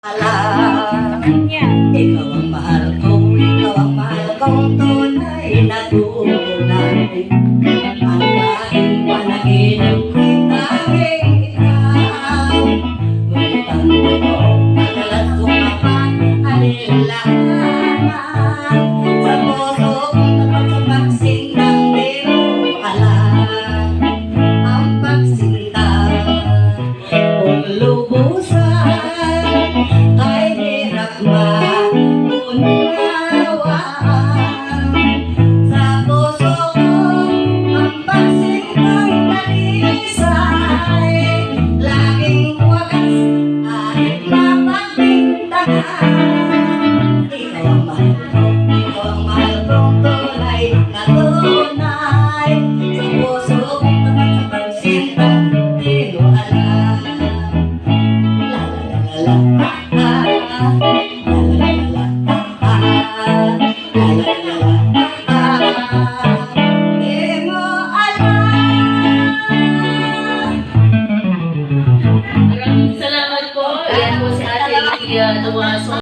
Ikaw ang mahal kong tunay na tunay. Ang daing panaginip ko'y tanging ikaw. Ngunit ang totoong madalas alinlangan sa puso kong tapat sa pagsindang di mo alam. Ang pagsinta kung lubusan ay hirap maunawaan. Sa puso ko ang pagsintang talisay, laging wagas at mapagpintahan. Ikaw ang mahal kong tunay na tunay. Sa puso kong tapat sa pagsintang di mo alam. La la Maraming salamat po. Ayan po si Ate Lydia Duwaso.